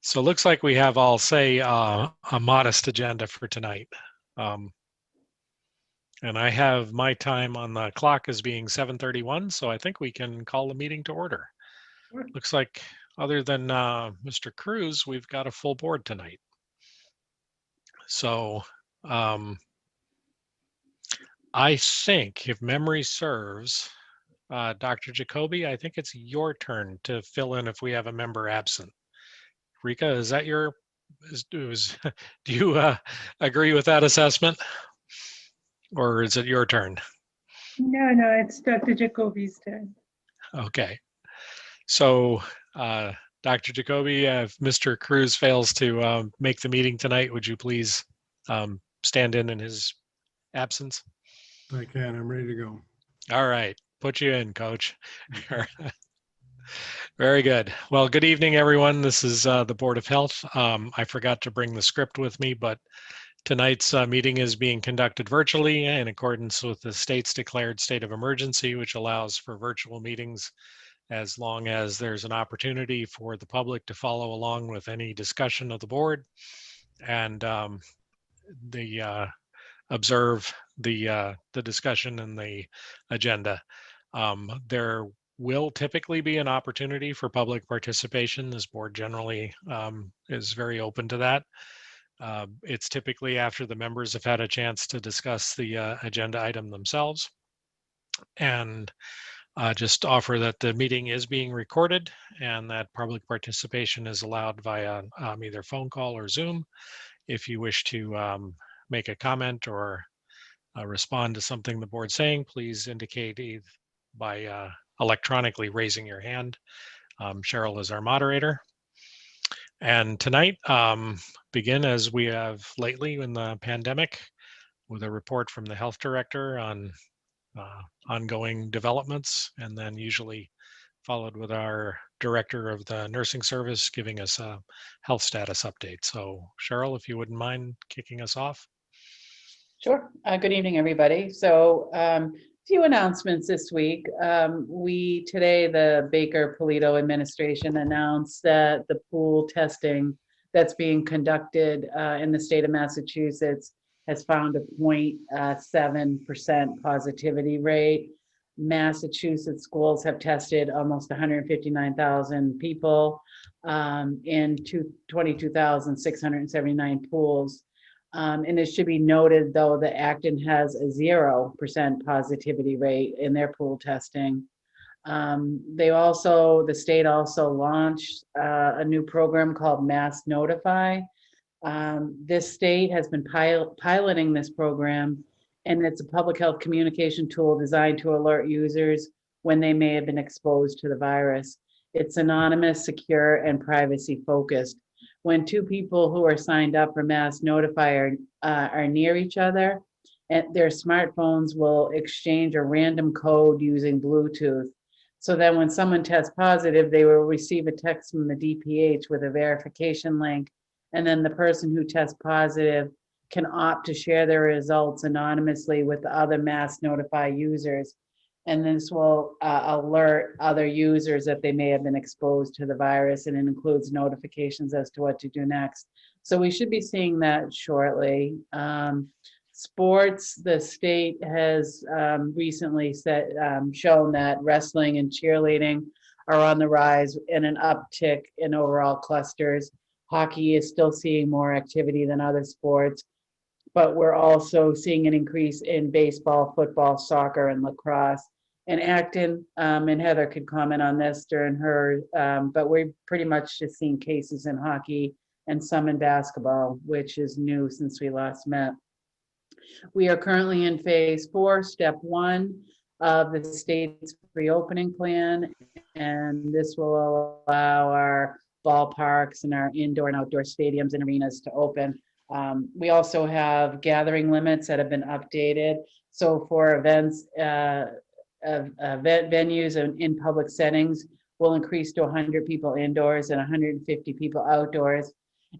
So it looks like we have, I'll say, a modest agenda for tonight. And I have my time on the clock as being 7:31, so I think we can call the meeting to order. Sure. Looks like other than Mr. Cruz, we've got a full board tonight. So I think, if memory serves, Dr. Jacoby, I think it's your turn to fill in if we have a member absent. Rika, is that your, do you agree with that assessment? Or is it your turn? No, it's Dr. Jacoby's turn. Okay. So, Dr. Jacoby, if Mr. Cruz fails to make the meeting tonight, would you please stand in his absence? I can. I'm ready to go. All right. Put you in, Coach. Very good. Well, good evening, everyone. This is the Board of Health. I forgot to bring the script with me, but tonight's meeting is being conducted virtually in accordance with the state's declared state of emergency, which allows for virtual meetings as long as there's an opportunity for the public to follow along with any discussion of the board and observe the discussion and the agenda. There will typically be an opportunity for public participation. This board generally is very open to that. It's typically after the members have had a chance to discuss the agenda item themselves. And just offer that the meeting is being recorded and that public participation is allowed via either phone call or Zoom. If you wish to make a comment or respond to something the board's saying, please indicate by electronically raising your hand. Cheryl is our moderator. And tonight, begin as we have lately in the pandemic with a report from the health director on ongoing developments, and then usually followed with our director of the nursing service giving us a health status update. So Cheryl, if you wouldn't mind kicking us off. Sure. Good evening, everybody. So a few announcements this week. Today, the Baker-Polito administration announced that the pool testing that's being conducted in the state of Massachusetts has found a 0.7% positivity rate. Massachusetts schools have tested almost 159,000 people in 22,679 pools. And it should be noted, though, that Acton has a 0% positivity rate in their pool testing. The state also launched a new program called Mass Notify. This state has been piloting this program, and it's a public health communication tool designed to alert users when they may have been exposed to the virus. It's anonymous, secure, and privacy focused. When two people who are signed up for Mass Notify are near each other, and their smartphones will exchange a random code using Bluetooth. So then when someone tests positive, they will receive a text from the DPH with a verification link. And then the person who tests positive can opt to share their results anonymously with the other Mass Notify users. And this will alert other users that they may have been exposed to the virus, and it includes notifications as to what to do next. So we should be seeing that shortly. Sports, the state has recently shown that wrestling and cheerleading are on the rise and an uptick in overall clusters. Hockey is still seeing more activity than other sports, but we're also seeing an increase in baseball, football, soccer, and lacrosse. And Acton, and Heather could comment on this during her, but we're pretty much just seeing cases in hockey and some in basketball, which is new since we last met. We are currently in phase 4, step 1 of the state's reopening plan, and this will allow our ballparks and our indoor and outdoor stadiums and arenas to open. We also have gathering limits that have been updated. So for events, venues and in public settings will increase to 100 people indoors and 150 people outdoors.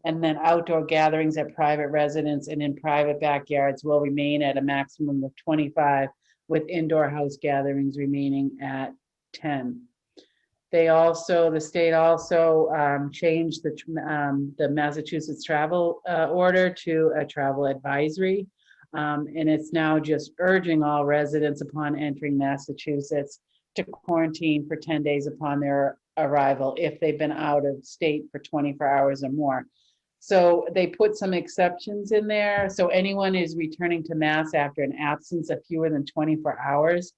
And then outdoor gatherings at private residence and in private backyards will remain at a maximum of 25, with indoor house gatherings remaining at 10. The state also changed the Massachusetts travel order to a travel advisory. And it's now just urging all residents upon entering Massachusetts to quarantine for 10 days upon their arrival if they've been out of state for 24 hours or more. So they put some exceptions in there. So anyone is returning to Mass after an absence of fewer than 24 hours.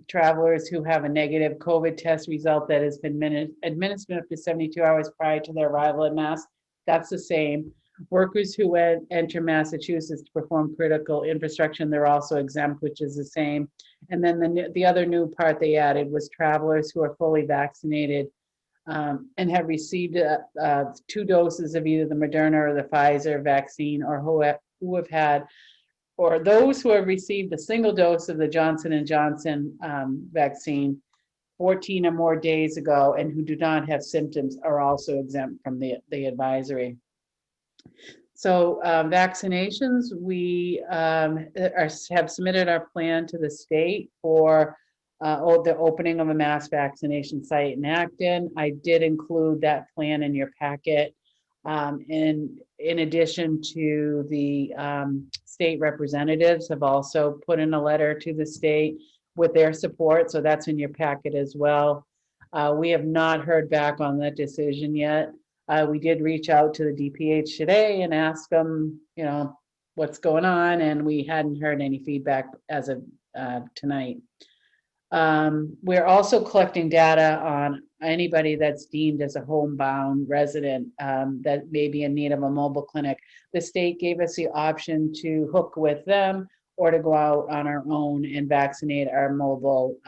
Travelers who have a negative COVID test result that has been administered up to 72 hours prior to their arrival at Mass, that's the same. Workers who enter Massachusetts to perform critical infrastructure, they're also exempt, which is the same. And then the other new part they added was travelers who are fully vaccinated and have received 2 doses of either the Moderna or the Pfizer vaccine, or who have had, or those who have received a single dose of the Johnson & Johnson vaccine 14 or more days ago and who do not have symptoms are also exempt from the advisory. So vaccinations, we have submitted our plan to the state for the opening of a mass vaccination site in Acton. I did include that plan in your packet. And in addition to the state representatives have also put in a letter to the state with their support. So that's in your packet as well. We have not heard back on that decision yet. We did reach out to the DPH today and ask them, you know, what's going on, and we hadn't heard any feedback as of tonight. We're also collecting data on anybody that's deemed as a homebound resident that may be in need of a mobile clinic. The state gave us the option to hook with them or to go out on our own and vaccinate our mobile,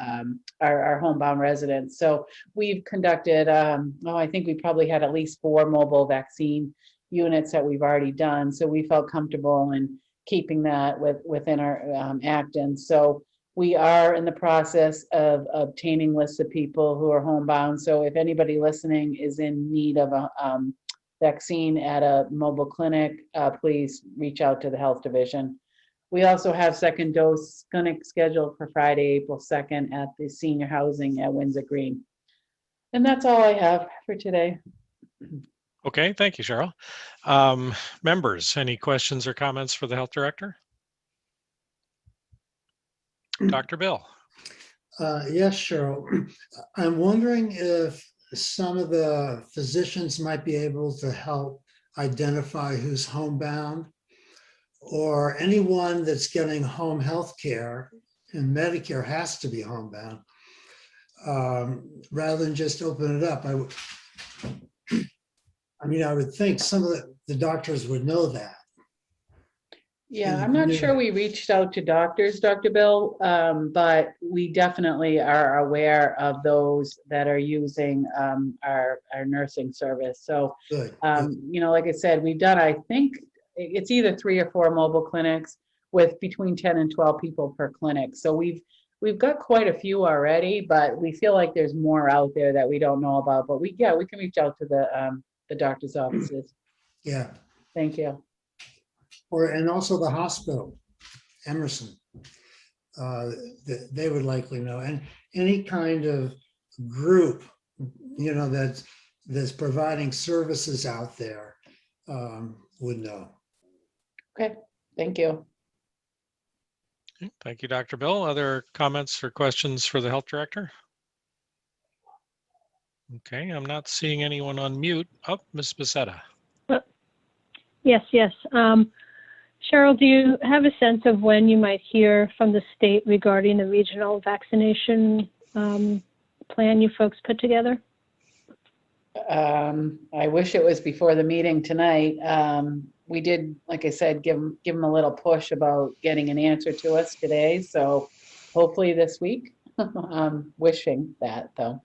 our homebound residents. So we've conducted, I think we probably had at least 4 mobile vaccine units that we've already done. So we felt comfortable in keeping that within our Acton. So we are in the process of obtaining lists of people who are homebound. So if anybody listening is in need of a vaccine at a mobile clinic, please reach out to the health division. We also have second dose clinic scheduled for Friday, April 2nd at the senior housing at Windsor Green. And that's all I have for today. Okay, thank you, Cheryl. Members, any questions or comments for the health director? Dr. Bill. Yes, Cheryl. I'm wondering if some of the physicians might be able to help identify who's homebound, or anyone that's getting home health care, and Medicare has to be homebound, rather than just open it up. I would think some of the doctors would know that. Yeah, I'm not sure we reached out to doctors, Dr. Bill, but we definitely are aware of those that are using our nursing service. So, Good. you know, like I said, we've done, I think it's either 3 or 4 mobile clinics with between 10 and 12 people per clinic. So we've got quite a few already, but we feel like there's more out there that we don't know about. But we can reach out to the doctor's offices. Yeah. Thank you. And also the hospital, Emerson, they would likely know, and any kind of group, you know, that's providing services out there would know. Okay, thank you. Thank you, Dr. Bill. Other comments or questions for the health director? Okay, I'm not seeing anyone on mute. Oh, Ms. Becerra. Yes. Cheryl, do you have a sense of when you might hear from the state regarding the regional vaccination plan you folks put together? I wish it was before the meeting tonight. We did, like I said, give them a little push about getting an answer to us today. So hopefully this week. I'm wishing that, though.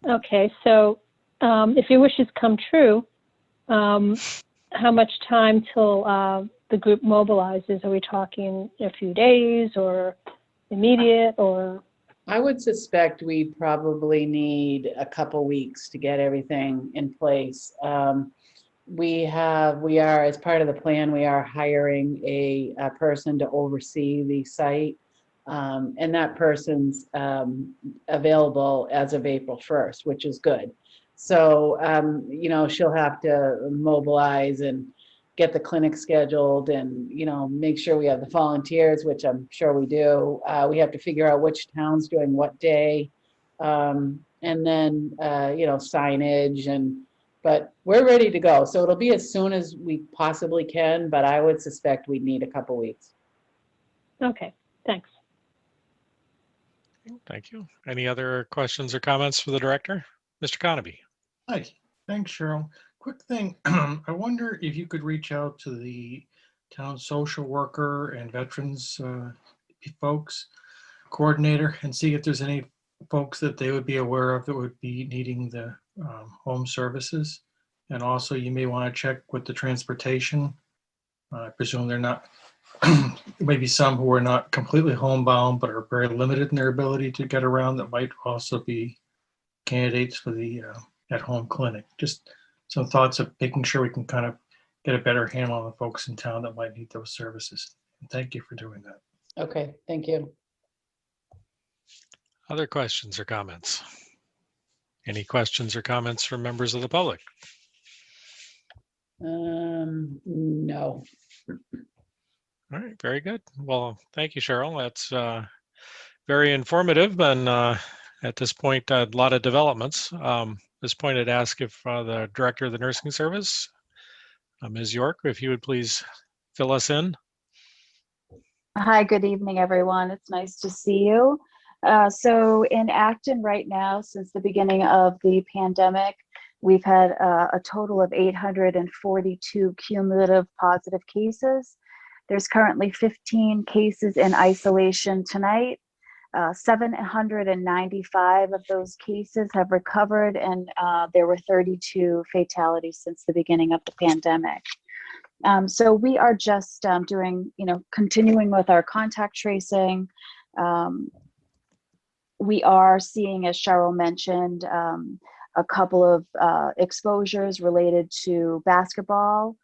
Okay, so if your wishes come true, how much time till the group mobilizes? Are we talking a few days or immediate, or? I would suspect we probably need a couple weeks to get everything in place. We are, as part of the plan, we are hiring a person to oversee the site. And that person's available as of April 1st, which is good. So, you know, she'll have to mobilize and get the clinic scheduled and, you know, make sure we have the volunteers, which I'm sure we do. We have to figure out which town's doing what day. And then, you know, signage but we're ready to go. So it'll be as soon as we possibly can, but I would suspect we'd need a couple weeks. Okay, thanks. Thank you. Any other questions or comments for the director? Mr. Conaby? Hi, thanks, Cheryl. Quick thing, I wonder if you could reach out to the town social worker and veterans folks, coordinator, and see if there's any folks that they would be aware of that would be needing the home services. And also you may want to check with the transportation. I presume they're not, maybe some who are not completely homebound, but are very limited in their ability to get around that might also be candidates for the at-home clinic. Just some thoughts of making sure we can kind of get a better handle on the folks in town that might need those services. And thank you for doing that. Okay, thank you. Other questions or comments? Any questions or comments from members of the public? No. All right, very good. Well, thank you, Cheryl. That's very informative. And at this point, a lot of developments. At this point, I'd ask if the director of the nursing service, Ms. York, if you would please fill us in. Hi, good evening, everyone. It's nice to see you. So in Acton right now, since the beginning of the pandemic, we've had a total of 842 cumulative positive cases. There's currently 15 cases in isolation tonight. 795 of those cases have recovered, and there were 32 fatalities since the beginning of the pandemic. So we are just doing, continuing with our contact tracing. We are seeing, as Cheryl mentioned, a couple of exposures related to basketball.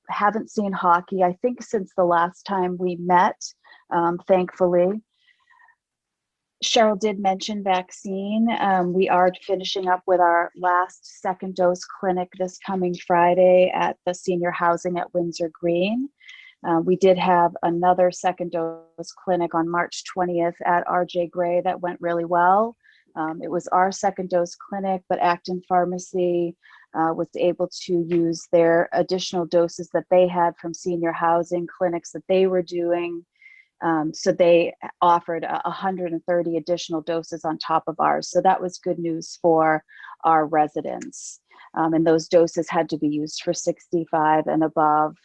Haven't seen hockey, I think, since the last time we met, thankfully. Cheryl did mention vaccine. We are finishing up with our last second dose clinic this coming Friday at the senior housing at Windsor Green. We did have another second dose clinic on March 20th at RJ Gray that went really well. It was our second dose clinic, but Acton Pharmacy was able to use their additional doses that they had from senior housing clinics that they were doing. So they offered 130 additional doses on top of ours. So that was good news for our residents. And those doses had to be used for 65 and above.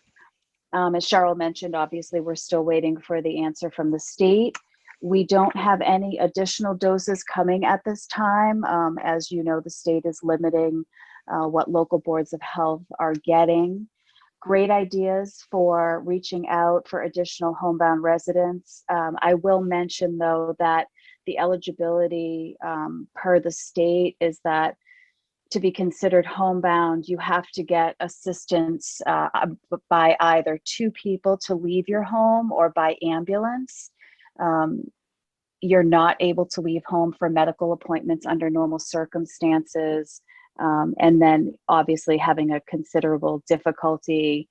As Cheryl mentioned, obviously, we're still waiting for the answer from the state. We don't have any additional doses coming at this time. As you know, the state is limiting what local boards of health are getting. Great ideas for reaching out for additional homebound residents. I will mention, though, that the eligibility per the state is that to be considered homebound, you have to get assistance by either two people to leave your home or by ambulance. You're not able to leave home for medical appointments under normal circumstances. And then obviously having a considerable difficulty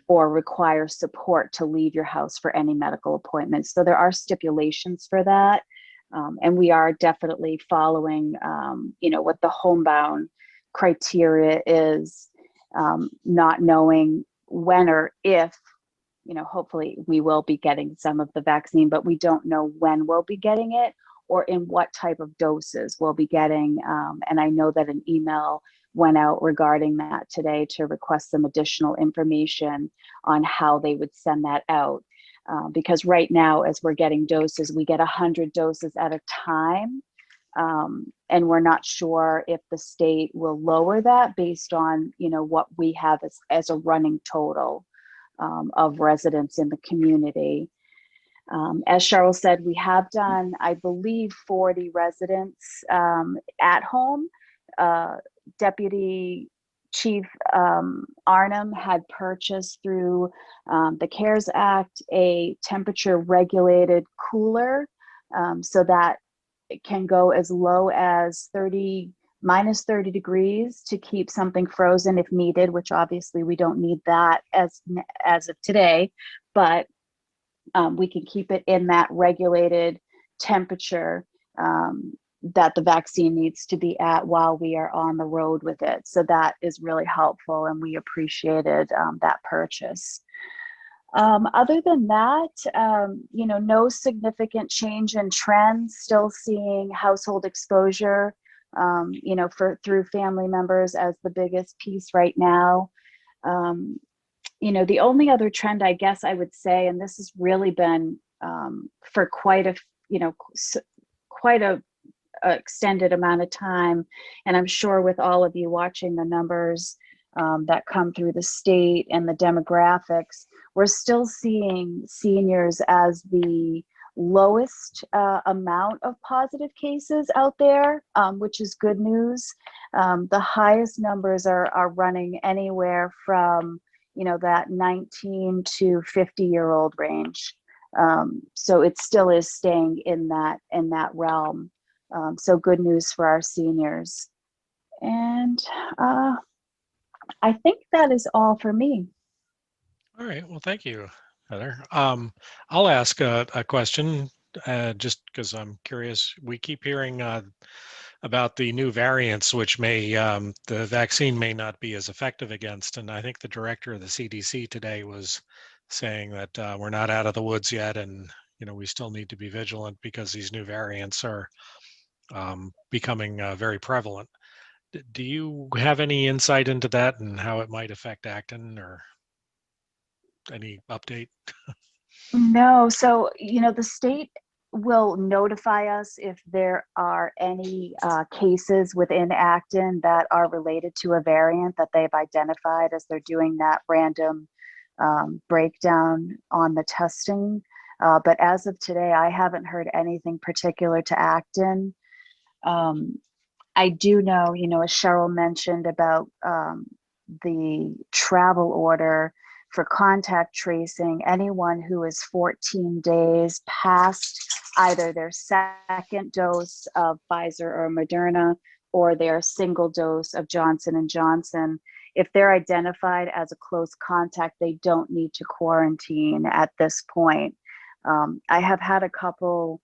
or require support to leave your house for any medical appointments. So there are stipulations for that. And we are definitely following, what the homebound criteria is, not knowing when or if, hopefully we will be getting some of the vaccine, but we don't know when we'll be getting it or in what type of doses we'll be getting. And I know that an email went out regarding that today to request some additional information on how they would send that out. Because right now, as we're getting doses, we get 100 doses at a time. And we're not sure if the state will lower that based on, what we have as a running total of residents in the community. As Cheryl said, we have done, I believe, 40 residents at home. Deputy Chief Arnhem had purchased through the CARES Act a temperature regulated cooler, so that it can go as low as minus 30 degrees to keep something frozen if needed, which obviously we don't need that as of today, but we can keep it in that regulated temperature that the vaccine needs to be at while we are on the road with it. So that is really helpful, and we appreciated that purchase. Other than that, no significant change in trends, still seeing household exposure, through family members as the biggest piece right now. The only other trend I guess I would say, and this has really been for quite a extended amount of time, and I'm sure with all of you watching the numbers that come through the state and the demographics, we're still seeing seniors as the lowest amount of positive cases out there, which is good news. The highest numbers are running anywhere from that 19 to 50-year-old range. So it still is staying in that realm. So good news for our seniors. And I think that is all for me. All right. Well, thank you, Heather. I'll ask a question just because I'm curious. We keep hearing about the new variants, which the vaccine may not be as effective against. And I think the director of the CDC today was saying that we're not out of the woods yet, and we still need to be vigilant because these new variants are becoming very prevalent. Do you have any insight into that and how it might affect Acton, or any update? No, so the state will notify us if there are any cases within Acton that are related to a variant that they've identified as they're doing that random breakdown on the testing. But as of today, I haven't heard anything particular to Acton. I do know, as Cheryl mentioned about the travel order for contact tracing, anyone who is 14 days past either their second dose of Pfizer or Moderna or their single dose of Johnson & Johnson, if they're identified as a close contact, they don't need to quarantine at this point. I have had a couple,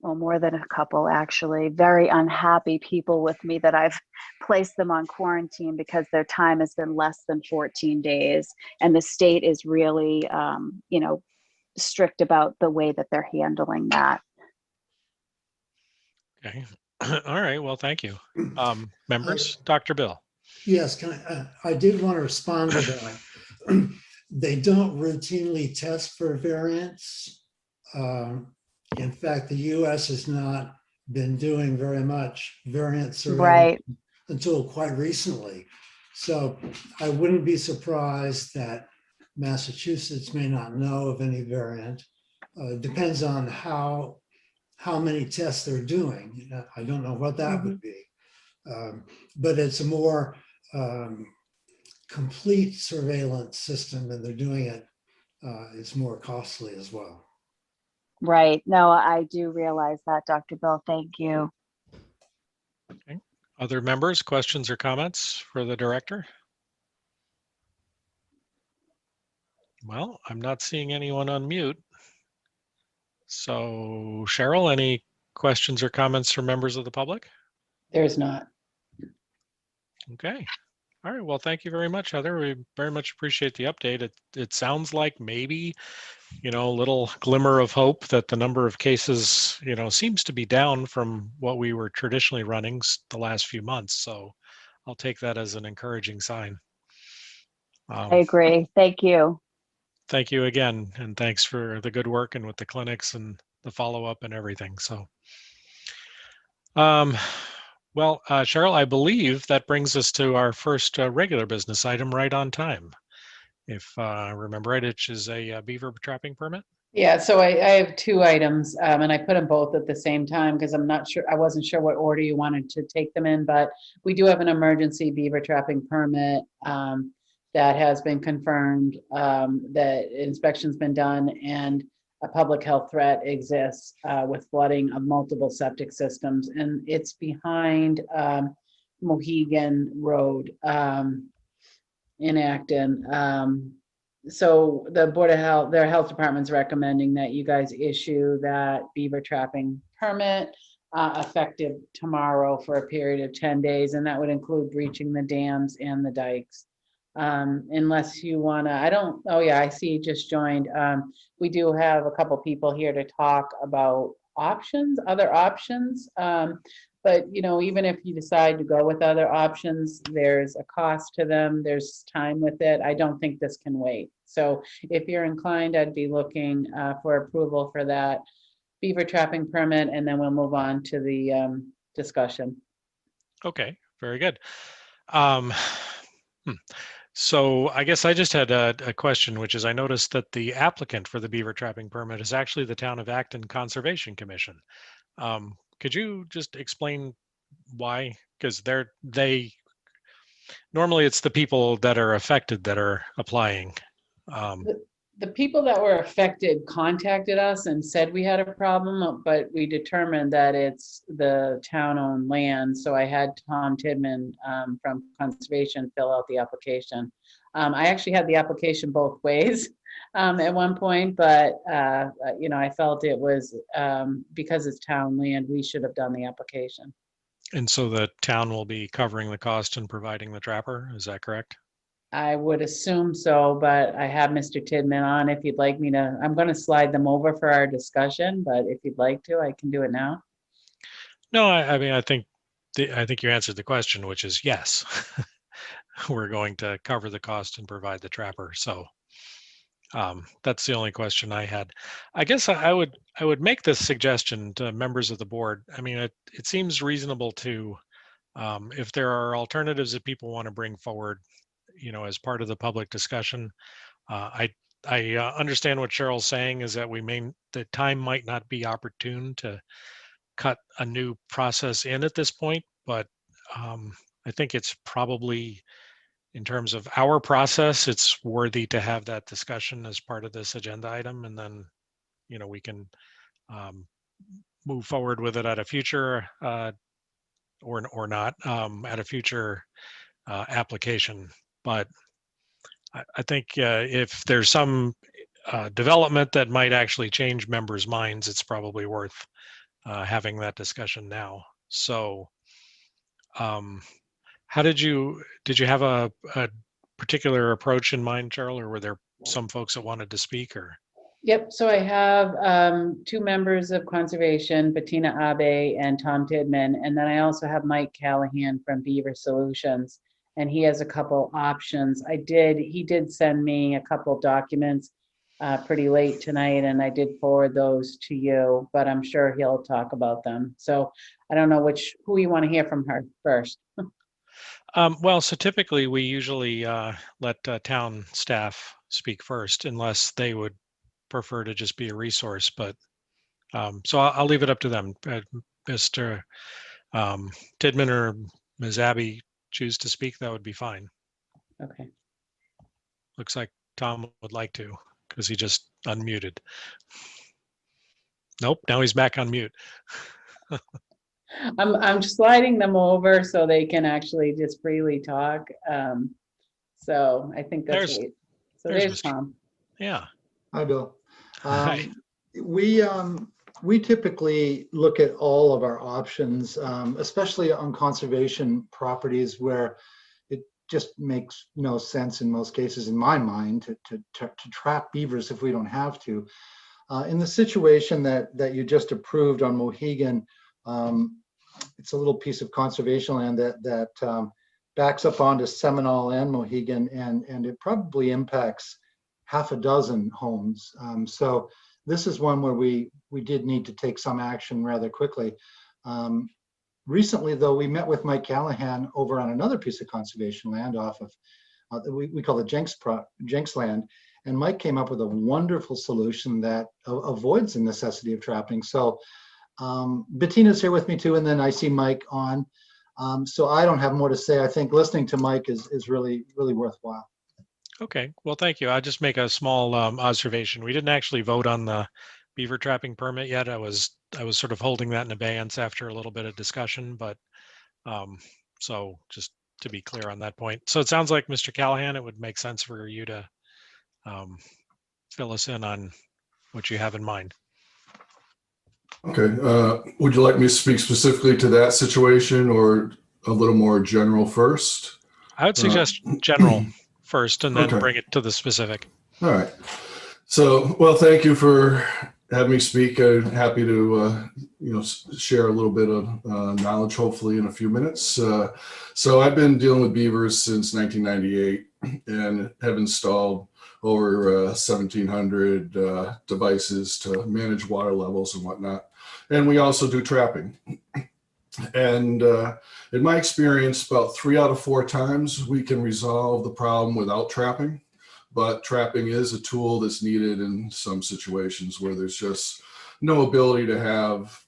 well, more than a couple actually, very unhappy people with me that I've placed them on quarantine because their time has been less than 14 days. And the state is really, strict about the way that they're handling that. Okay. All right. Well, thank you. Members, Dr. Bill. Yes, I did want to respond to that. They don't routinely test for variants. In fact, the US has not been doing very much variant surveillance until quite recently. So I wouldn't be surprised that Massachusetts may not know of any variant. Depends on how many tests they're doing. I don't know what that would be. But it's a more complete surveillance system, and they're doing it. It's more costly as well. Right. No, I do realize that, Dr. Bill. Thank you. Okay. Other members, questions or comments for the director? Well, I'm not seeing anyone on mute. So Cheryl, any questions or comments from members of the public? There's not. Okay. All right. Well, thank you very much, Heather. We very much appreciate the update. It sounds like maybe, a little glimmer of hope that the number of cases, seems to be down from what we were traditionally running the last few months. So I'll take that as an encouraging sign. I agree. Thank you. Thank you again. And thanks for the good work and with the clinics and the follow-up and everything. So, well, Cheryl, I believe that brings us to our first regular business item right on time. If I remember right, which is a beaver trapping permit. Yeah, so I have two items, and I put them both at the same time because I'm not sure, I wasn't sure what order you wanted to take them in, but we do have an emergency beaver trapping permit that has been confirmed, that inspection's been done, and a public health threat exists with flooding of multiple septic systems, and it's behind Mohegan Road in Acton. So the Board of Health, their health department's recommending that you guys issue that beaver trapping permit effective tomorrow for a period of 10 days, and that would include breaching the dams and the dikes. Unless you wanna, I don't, oh yeah, I see you just joined. We do have a couple people here to talk about options, other options. But even if you decide to go with other options, there's a cost to them, there's time with it. I don't think this can wait. So if you're inclined, I'd be looking for approval for that beaver trapping permit, and then we'll move on to the discussion. Okay, very good. Um, So I guess I just had a question, which is I noticed that the applicant for the beaver trapping permit is actually the Town of Acton Conservation Commission. Could you just explain why? Because they normally it's the people that are affected that are applying. Um, The people that were affected contacted us and said we had a problem, but we determined that it's the town-owned land. So I had Tom Tidman from Conservation fill out the application. I actually had the application both ways at one point, but I felt it was because it's town land, we should have done the application. and so the town will be covering the cost and providing the trapper. Is that correct? I would assume so, but I have Mr. Tidman on if you'd like me to. I'm going to slide them over for our discussion, but if you'd like to, I can do it now. No, I mean I think you answered the question, which is yes. We're going to cover the cost and provide the trapper. So that's the only question I had. I guess I would make this suggestion to members of the board. I mean, it seems reasonable to, if there are alternatives that people want to bring forward, as part of the public discussion. I understand what Cheryl's saying is that the time might not be opportune to cut a new process in at this point, but I think it's probably, in terms of our process, it's worthy to have that discussion as part of this agenda item, and then we can move forward with it at a future or not at a future application. But I think if there's some development that might actually change members' minds, it's probably worth having that discussion now. So how did you have a particular approach in mind, Cheryl, or were there some folks that wanted to speak? Or Yep. So I have two members of Conservation, Bettina Abe and Tom Tidman, and then I also have Mike Callahan from Beaver Solutions, and he has a couple options. He did send me a couple documents pretty late tonight, and I did forward those to you, but I'm sure he'll talk about them. So I don't know who you want to hear from her first. well, so typically we usually let town staff speak first, unless they would prefer to just be a resource. But so I'll leave it up to them. Mr. Tidman or Ms. Abbey choose to speak, that would be fine. Okay. Looks like Tom would like to, because he just unmuted. Nope, now he's back on mute. I'm sliding them over so they can actually just freely talk. So I think that's great. So there's Tom. Yeah. Hi, Bill. Hi. We typically look at all of our options, especially on conservation properties where it just makes no sense in most cases, in my mind, to trap beavers if we don't have to. In the situation that you just approved on Mohegan, it's a little piece of conservation land that backs up onto Seminole and Mohegan, and it probably impacts half a dozen homes. So this is one where we did need to take some action rather quickly. Recently, though, we met with Mike Callahan over on another piece of conservation land off of, we call it Jenks land. And Mike came up with a wonderful solution that avoids the necessity of trapping. So Bettina's here with me too, and then I see Mike on. So I don't have more to say. I think listening to Mike is really, really worthwhile. Okay, well, thank you. I'll just make a small observation. We didn't actually vote on the beaver trapping permit yet. I was sort of holding that in abeyance after a little bit of discussion, but so just to be clear on that point. So it sounds like, Mr. Callahan, it would make sense for you to fill us in on what you have in mind. Okay. Would you like me to speak specifically to that situation or a little more general first? I would suggest general first and then Okay. bring it to the specific. All right. So, well, thank you for having me speak. I'm happy to, share a little bit of knowledge, hopefully in a few minutes. So I've been dealing with beavers since 1998 and have installed over 1,700 devices to manage water levels and whatnot. And we also do trapping. And in my experience, about 3 out of 4 times we can resolve the problem without trapping. But trapping is a tool that's needed in some situations where there's just no ability to have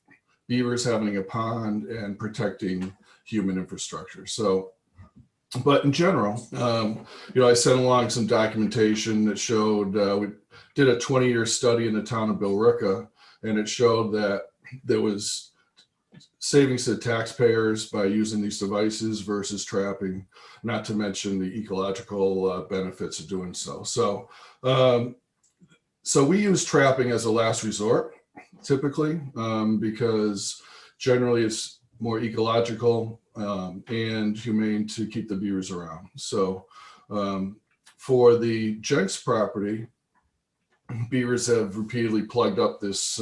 beavers having a pond and protecting human infrastructure. So, but in general, I sent along some documentation that showed, we did a 20-year study in the town of Billerica, and it showed that there was savings to taxpayers by using these devices versus trapping, not to mention the ecological benefits of doing so. So, so we use trapping as a last resort, typically, because generally it's more ecological and humane to keep the beavers around. So for the Jenks property, beavers have repeatedly plugged up this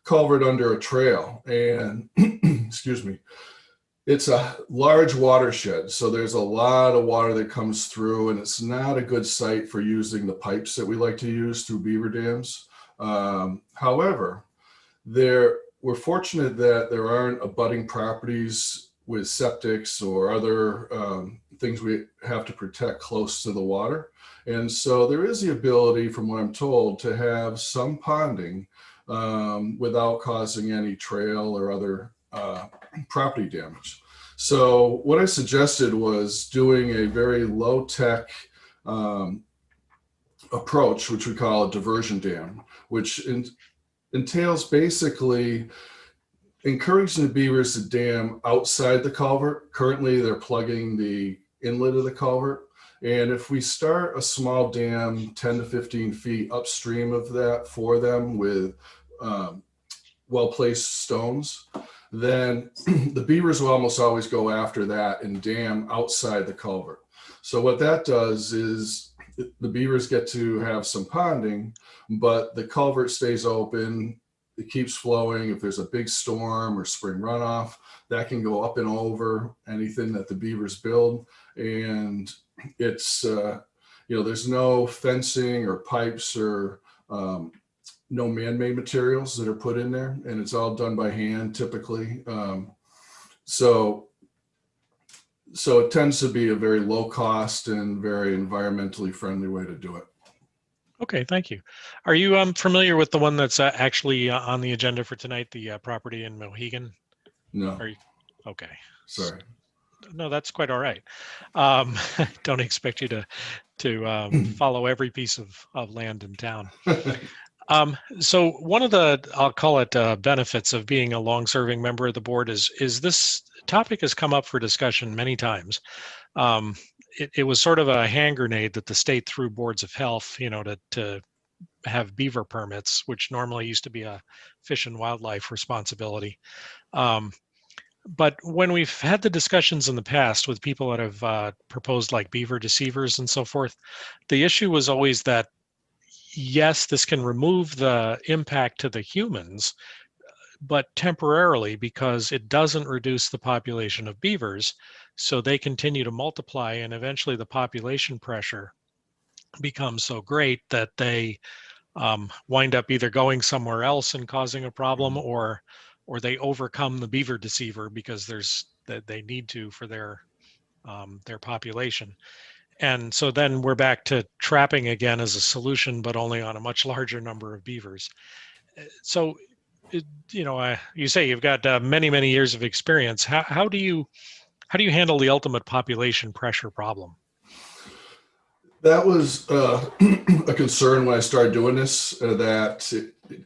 culvert under a trail, and excuse me, it's a large watershed, so there's a lot of water that comes through, and it's not a good site for using the pipes that we like to use through beaver dams. However, we're fortunate that there aren't abutting properties with septics or other things we have to protect close to the water, and so there is the ability, from what I'm told, to have some ponding without causing any trail or other property damage. So what I suggested was doing a very low-tech approach, which we call a diversion dam, which entails basically encouraging the beavers to dam outside the culvert. Currently, they're plugging the inlet of the culvert. And if we start a small dam 10 to 15 feet upstream of that for them with well-placed stones, then the beavers will almost always go after that and dam outside the culvert. So what that does is the beavers get to have some ponding, but the culvert stays open. It keeps flowing. If there's a big storm or spring runoff, that can go up and over anything that the beavers build. And it's, there's no fencing or pipes or no man-made materials that are put in there, and it's all done by hand typically. So it tends to be a very low cost and very environmentally friendly way to do it. Okay, thank you. Are you familiar with the one that's actually on the agenda for tonight, the property in Mohegan? No. Are you? Okay. Sorry. No, that's quite all right. Don't expect you to follow every piece of land in town. So one of the, I'll call it benefits of being a long-serving member of the board is this topic has come up for discussion many times. It was sort of a hand grenade that the state threw boards of health, to have beaver permits, which normally used to be a fish and wildlife responsibility. But when we've had the discussions in the past with people that have proposed like beaver deceivers and so forth, the issue was always that, yes, this can remove the impact to the humans, but temporarily, because it doesn't reduce the population of beavers. So they continue to multiply, and eventually the population pressure becomes so great that they wind up either going somewhere else and causing a problem, or they overcome the beaver deceiver because they need to for their population. And so then we're back to trapping again as a solution, but only on a much larger number of beavers. So, you say you've got many, many years of experience. How do you handle the ultimate population pressure problem? That was a concern when I started doing this,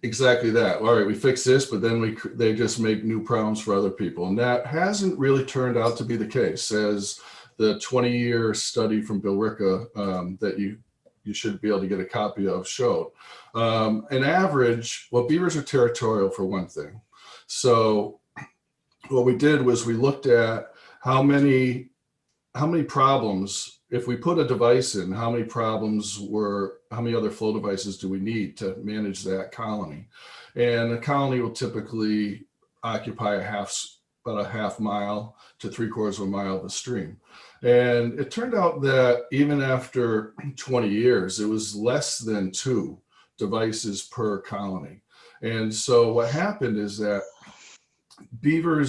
exactly that. All right, we fix this, but then they just make new problems for other people. And that hasn't really turned out to be the case, as the 20-year study from Bill Ricca that you should be able to get a copy of showed. An average, well, beavers are territorial for one thing. So what we did was we looked at how many problems, if we put a device in, how many other flow devices do we need to manage that colony? And a colony will typically occupy about a half mile to 3/4 of a mile of a stream. And it turned out that even after 20 years, it was less than 2 devices per colony. And so what happened is that beaver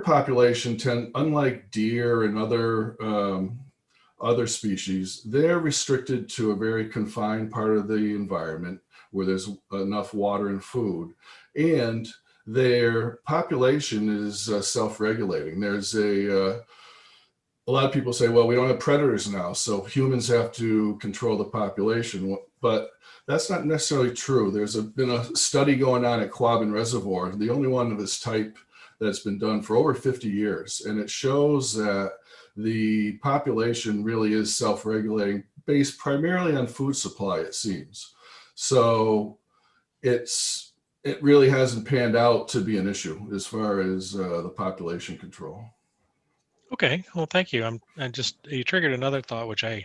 population unlike deer and other species, they're restricted to a very confined part of the environment where there's enough water and food, and their population is self-regulating. There's a lot of people say, well, we don't have predators now, so humans have to control the population, but that's not necessarily true. There's been a study going on at Quabbin Reservoir, the only one of its type that's been done for over 50 years. And it shows that the population really is self-regulating based primarily on food supply, it seems. So it really hasn't panned out to be an issue as far as the population control. Okay, well, thank you. You triggered another thought, which I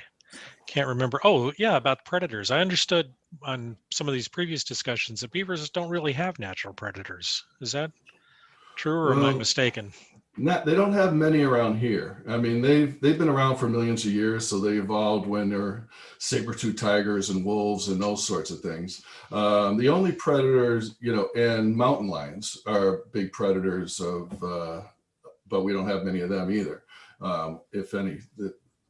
can't remember. Oh, yeah, about predators. I understood on some of these previous discussions that beavers don't really have natural predators. Is that true, or am I mistaken? They don't have many around here. I mean, they've been around for millions of years, so they evolved when there were saber-toothed tigers and wolves and those sorts of things. The only predators, and mountain lions are big predators but we don't have many of them either, if any,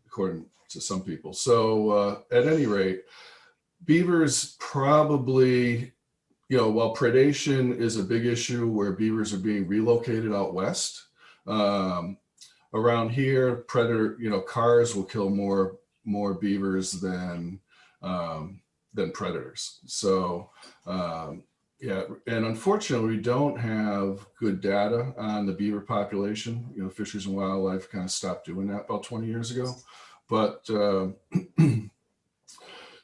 according to some people. So at any rate, beavers probably, while predation is a big issue where beavers are being relocated out west, around here, cars will kill more beavers than predators. So yeah, and unfortunately, we don't have good data on the beaver population. Fisheries and Wildlife kind of stopped doing that about 20 years ago. But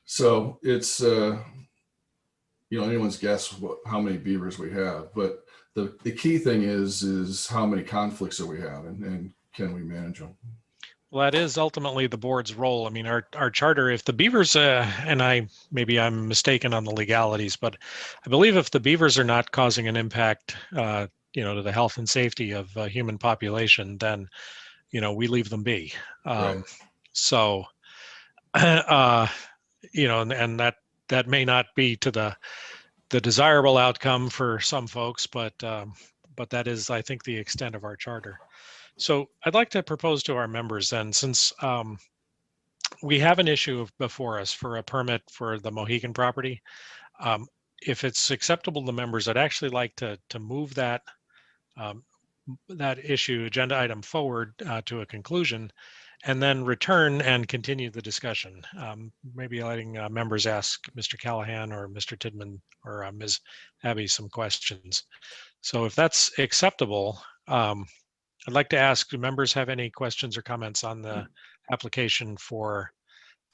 so it's anyone's guess how many beavers we have. But the key thing is how many conflicts are we having, and can we manage them? Well, that is ultimately the board's role. I mean, our charter, if the beavers, and maybe I'm mistaken on the legalities, but I believe if the beavers are not causing an impact, to the health and safety of human population, then, we leave them be. Right. So, and that may not be to the desirable outcome for some folks, but that is, I think, the extent of our charter. So I'd like to propose to our members then, since we have an issue before us for a permit for the Mohegan property, if it's acceptable to members, I'd actually like to move that agenda item forward to a conclusion, and then return and continue the discussion. Maybe letting members ask Mr. Callahan or Mr. Tidman or Ms. Abbey some questions. So if that's acceptable, I'd like to ask, do members have any questions or comments on the application for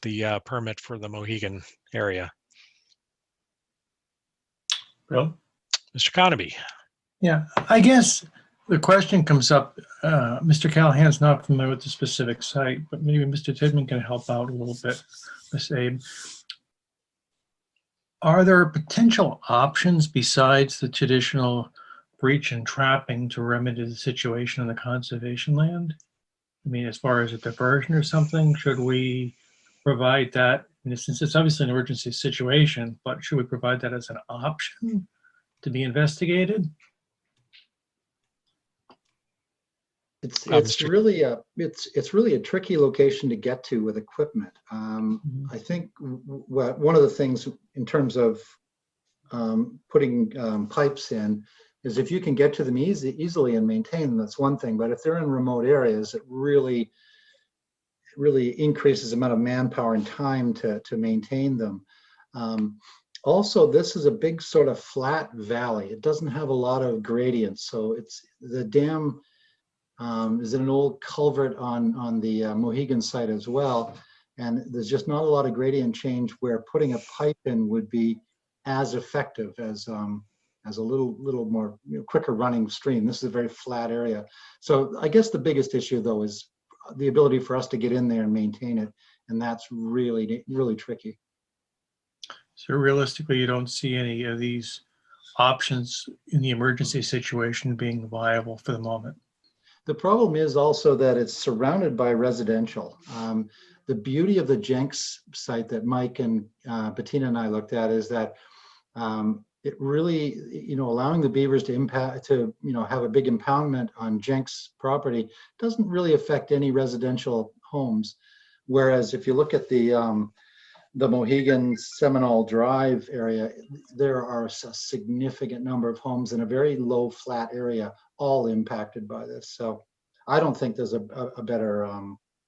the permit for the Mohegan area? Bill? Mr. Conaby. Yeah, I guess the question comes up, Mr. Callahan's not familiar with the specific site, but maybe Mr. Tidman can help out a little bit. Ms. Abe, are there potential options besides the traditional breach and trapping to remedy the situation in the conservation land? I mean, as far as a diversion or something, should we provide that? Since it's obviously an emergency situation, but should we provide that as an option to be investigated? It's Mr. really a tricky location to get to with equipment. I think one of the things in terms of putting pipes in is if you can get to them easily and maintain them, that's one thing. But if they're in remote areas, it really increases the amount of manpower and time to maintain them. Also, this is a big sort of flat valley. It doesn't have a lot of gradients, so the dam is in an old culvert on the Mohegan site as well, and there's just not a lot of gradient change where putting a pipe in would be as effective as a little more quicker running stream. This is a very flat area, so I guess the biggest issue though is the ability for us to get in there and maintain it, and that's really tricky. So realistically, you don't see any of these options in the emergency situation being viable for the moment. The problem is also that it's surrounded by residential. The beauty of the Jenks site that Mike and Bettina and I looked at is that it really, allowing the beavers to have a big impoundment on Jenks property doesn't really affect any residential homes. Whereas if you look at the Mohegan Seminole Drive area, there are a significant number of homes in a very low flat area, all impacted by this. So I don't think there's a better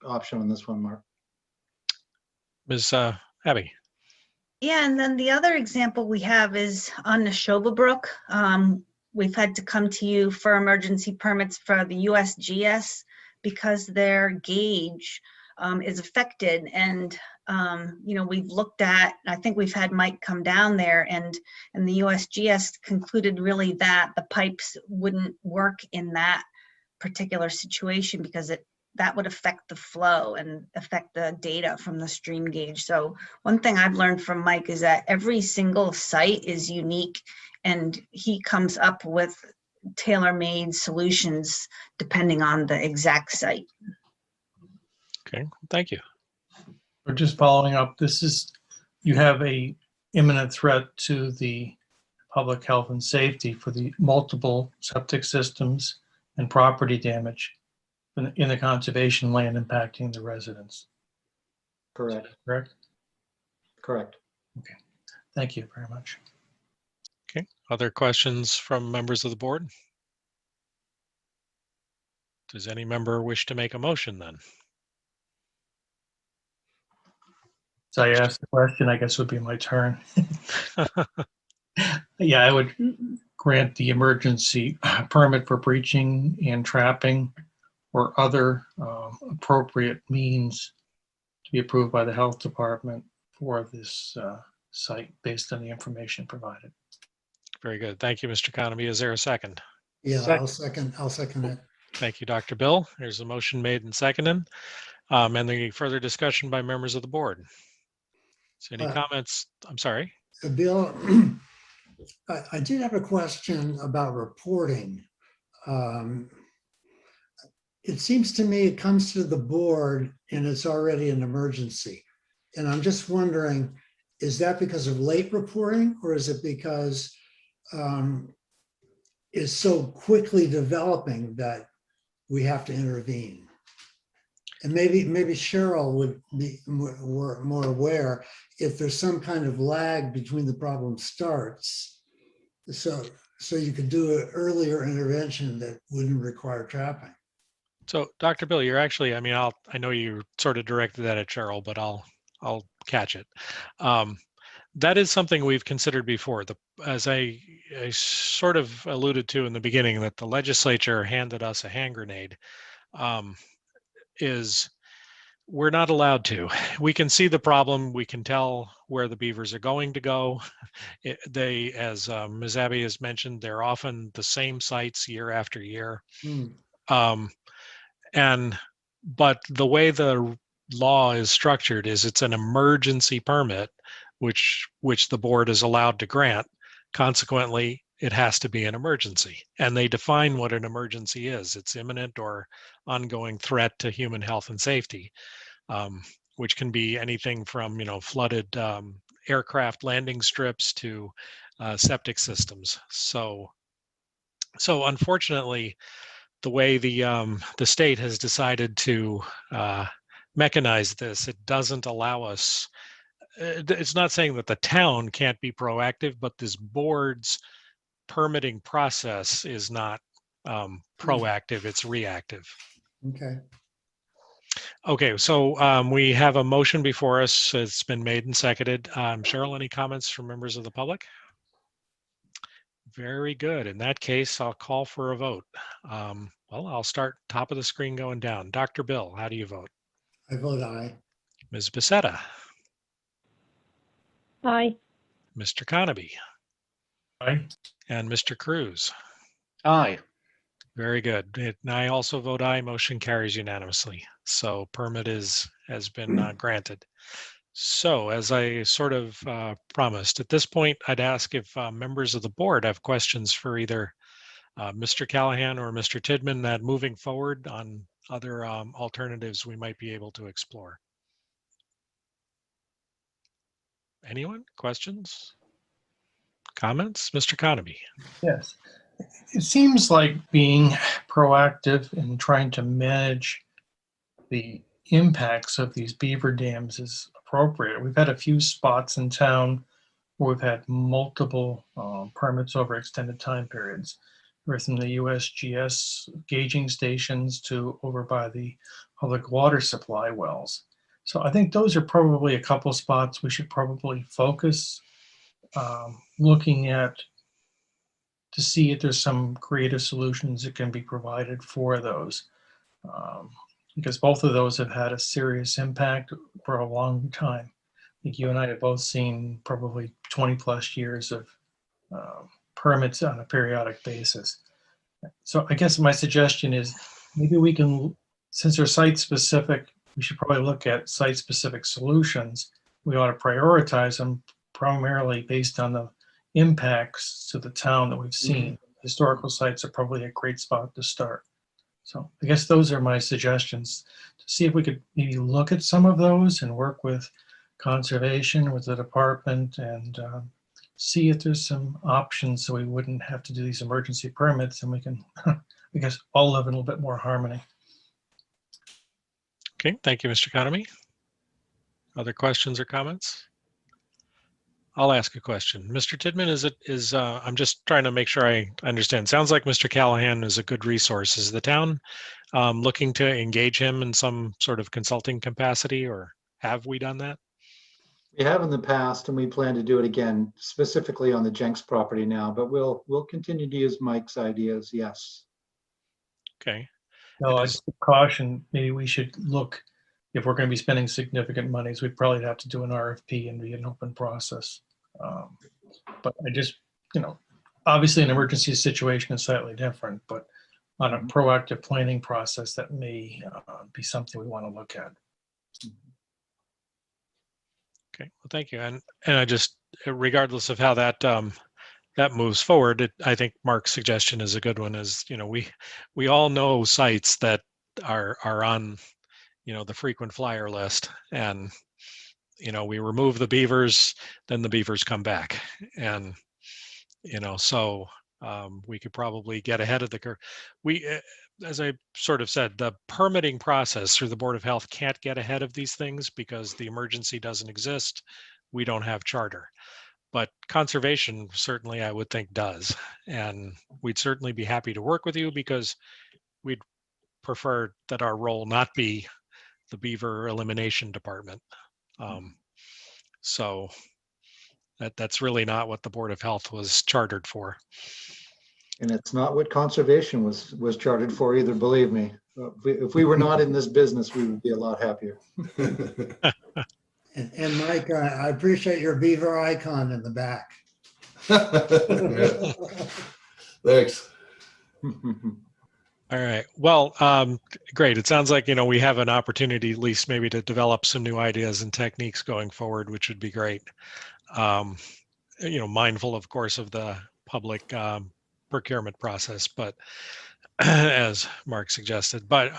option on this one, Mark. Ms. Abby. Yeah, and then the other example we have is on Neshoba Brook. We've had to come to you for emergency permits for the USGS because their gauge is affected. And, we've looked at, I think we've had Mike come down there, and the USGS concluded really that the pipes wouldn't work in that particular situation because that would affect the flow and affect the data from the stream gauge. So one thing I've learned from Mike is that every single site is unique, and he comes up with tailor-made solutions depending on the exact site. Okay, thank you. We're just following up. You have a imminent threat to the public health and safety for the multiple septic systems and property damage in the conservation land impacting the residents. Correct. Correct? Correct. Okay. Thank you very much. Okay, other questions from members of the board? Does any member wish to make a motion then? So I asked the question, I guess would be my turn. Yeah, I would grant the emergency permit for breaching and trapping or other appropriate means to be approved by the health department for this site based on the information provided. Very good. Thank you, Mr. Economy. Is there a second? Yeah, I'll second it. Thank you, Dr. Bill. There's a motion made and seconded. And any further discussion by members of the board? So any comments? I'm sorry. Bill, I did have a question about reporting. It seems to me it comes to the board and it's already an emergency. And I'm just wondering, is that because of late reporting, or is it because it's so quickly developing that we have to intervene? And maybe Cheryl would be more aware if there's some kind of lag between the problem starts. So you could do an earlier intervention that wouldn't require trapping. So Dr. Bill, you're actually, I know you sort of directed that at Cheryl, but I'll catch it. That is something we've considered before. As I sort of alluded to in the beginning, that the legislature handed us a hand grenade. Is we're not allowed to. We can see the problem. We can tell where the beavers are going to go. They, as Ms. Abby has mentioned, they're often the same sites year after year. But the way the law is structured is it's an emergency permit, which the board is allowed to grant. Consequently, it has to be an emergency, and they define what an emergency is. It's imminent or ongoing threat to human health and safety, which can be anything from flooded aircraft landing strips to septic systems. So unfortunately, the way the state has decided to mechanize this, it doesn't allow us. It's not saying that the town can't be proactive, but this board's permitting process is not proactive, it's reactive. Okay. Okay, so we have a motion before us. It's been made and seconded. Cheryl, any comments from members of the public? Very good. In that case, I'll call for a vote. Well, I'll start top of the screen going down. Dr. Bill, how do you vote? I vote aye. Ms. Becerra, Aye. Mr. Conaby, Aye. and Mr. Cruz. Aye. Very good. And I also vote aye. Motion carries unanimously. So permit has been granted. So as I sort of promised, at this point, I'd ask if members of the board have questions for either Mr. Callahan or Mr. Tidman, that moving forward on other alternatives we might be able to explore. Anyone? Questions? Comments? Mr. Conaby. Yes. It seems like being proactive in trying to manage the impacts of these beaver dams is appropriate. We've had a few spots in town where we've had multiple permits over extended time periods. From the USGS gauging stations to over by the public water supply wells. So I think those are probably a couple spots we should probably focus looking at to see if there's some creative solutions that can be provided for those. Because both of those have had a serious impact for a long time. I think you and I have both seen probably 20 plus years of permits on a periodic basis. So I guess my suggestion is maybe we can, since they're site specific, we should probably look at site specific solutions. We ought to prioritize them primarily based on the impacts to the town that we've seen. Historical sites are probably a great spot to start. So I guess those are my suggestions to see if we could maybe look at some of those and work with conservation, with the department, and see if there's some options so we wouldn't have to do these emergency permits and we can, I guess, all live in a little bit more harmony. Okay, thank you, Mr. Conaby. Other questions or comments? I'll ask a question. Mr. Tidman, I'm just trying to make sure I understand. Sounds like Mr. Callahan is a good resource. Is the town looking to engage him in some sort of consulting capacity, or have we done that? We have in the past, and we plan to do it again, specifically on the Jenks property now, but we'll continue to use Mike's ideas, yes. Okay. No, I just caution, maybe we should look, if we're going to be spending significant monies, we'd probably have to do an RFP and be an open process. But I just, obviously an emergency situation is slightly different, but on a proactive planning process, that may be something we want to look at. Okay, well, thank you. And I just, regardless of how that that moves forward, I think Mark's suggestion is a good one. Is we all know sites that are on the frequent flyer list, and we remove the beavers, then the beavers come back, and so we could probably get ahead of the curve. As I sort of said, the permitting process through the Board of Health can't get ahead of these things because the emergency doesn't exist. We don't have charter, but conservation certainly I would think does. And we'd certainly be happy to work with you because we'd prefer that our role not be the beaver elimination department. So that's really not what the Board of Health was chartered for. And it's not what conservation was chartered for either, believe me. If we were not in this business, we would be a lot happier. And Mike, I appreciate your beaver icon in the back. Thanks. All right. Well, great. It sounds like, we have an opportunity at least maybe to develop some new ideas and techniques going forward, which would be great. Mindful, of course, of the public procurement process, but as Mark suggested, but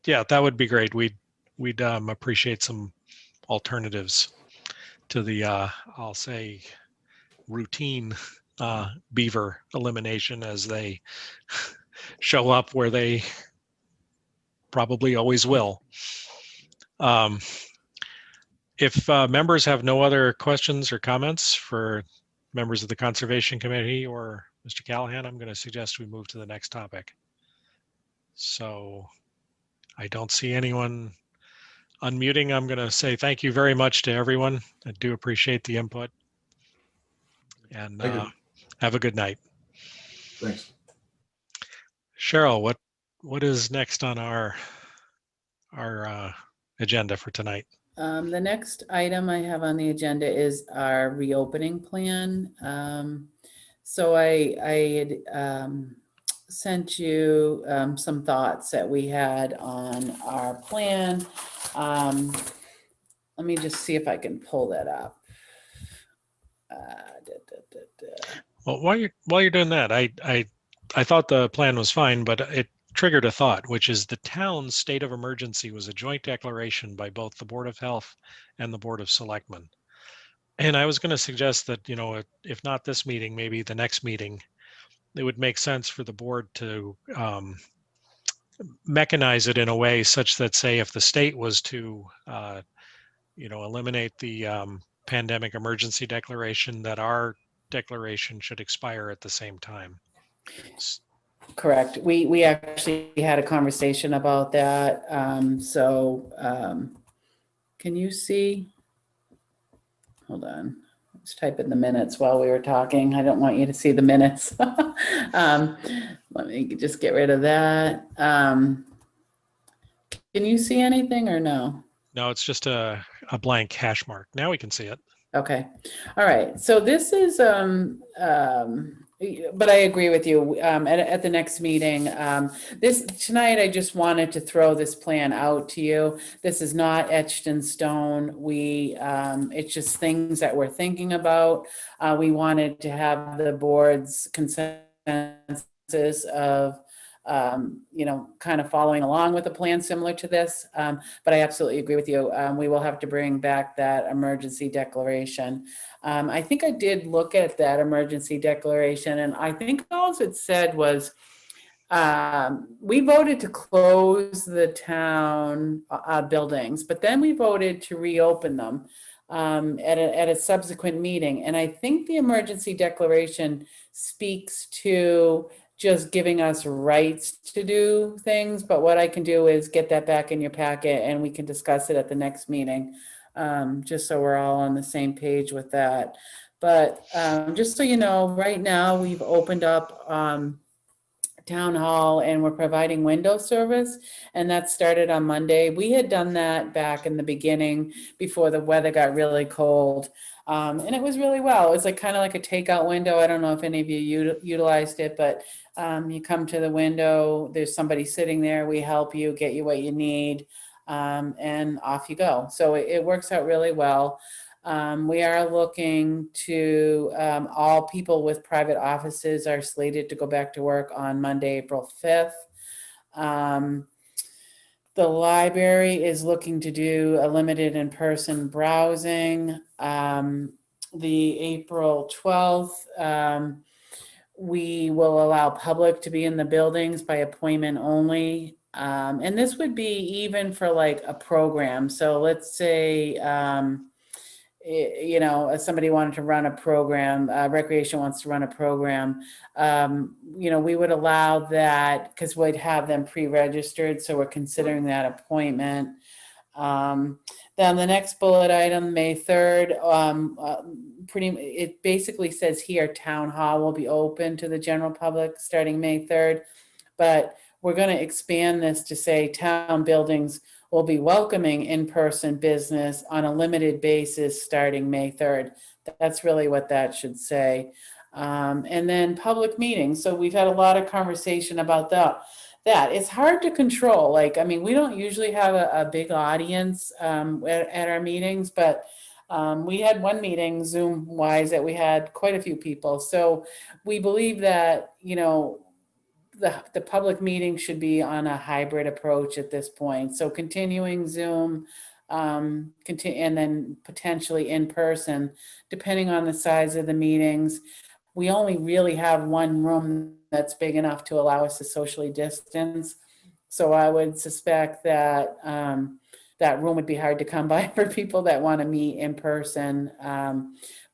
yeah, that would be great. We'd appreciate some alternatives to the, I'll say, routine beaver elimination as they show up where they probably always will. If members have no other questions or comments for members of the Conservation Committee or Mr. Callahan, I'm going to suggest we move to the next topic. So I don't see anyone unmuting. I'm going to say thank you very much to everyone. I do appreciate the input. And Thank you. have a good night. Thanks. Cheryl, what is next on our agenda for tonight? The next item I have on the agenda is our reopening plan. So I had sent you some thoughts that we had on our plan. Let me just see if I can pull that up. Well, while you're doing that, I thought the plan was fine, but it triggered a thought, which is the town's state of emergency was a joint declaration by both the Board of Health and the Board of Selectmen. And I was going to suggest that, if not this meeting, maybe the next meeting, it would make sense for the board to mechanize it in a way such that, say, if the state was to, eliminate the pandemic emergency declaration, that our declaration should expire at the same time. Correct. We actually had a conversation about that. Can you see? Hold on. Let's type in the minutes while we were talking. I don't want you to see the minutes. Let me just get rid of that. Can you see anything or no? No, it's just a blank hash mark. Now we can see it. Okay. All right. So this is, but I agree with you. At the next meeting, tonight, I just wanted to throw this plan out to you. This is not etched in stone. It's just things that we're thinking about. We wanted to have the board's consensus of, kind of following along with a plan similar to this. But I absolutely agree with you. We will have to bring back that emergency declaration. I think I did look at that emergency declaration, and I think all it said was we voted to close the town buildings, but then we voted to reopen them at a subsequent meeting. And I think the emergency declaration speaks to just giving us rights to do things. But what I can do is get that back in your packet and we can discuss it at the next meeting, just so we're all on the same page with that. But just so you know, right now we've opened up town hall and we're providing window service, and that started on Monday. We had done that back in the beginning before the weather got really cold. And it was really well. It was kind of like a takeout window. I don't know if any of you utilized it, but you come to the window, there's somebody sitting there, we help you, get you what you need, and off you go. So it works out really well. We are looking to, all people with private offices are slated to go back to work on Monday, April 5th. The library is looking to do a limited in-person browsing. The April 12th, we will allow public to be in the buildings by appointment only. And this would be even for a program. So let's say, if somebody wanted to run a program, recreation wants to run a program, we would allow that because we'd have them pre-registered. So we're considering that appointment. Then the next bullet item, May 3rd, it basically says here, town hall will be open to the general public starting May 3rd, but we're going to expand this to say town buildings will be welcoming in-person business on a limited basis starting May 3rd. That's really what that should say. And then public meetings. So we've had a lot of conversation about that. It's hard to control. We don't usually have a big audience at our meetings, but we had one meeting Zoom wise that we had quite a few people. So we believe that, the public meeting should be on a hybrid approach at this point. So continuing Zoom, and then potentially in person, depending on the size of the meetings. we only really have one room that's big enough to allow us to socially distance. So I would suspect that that room would be hard to come by for people that want to meet in person.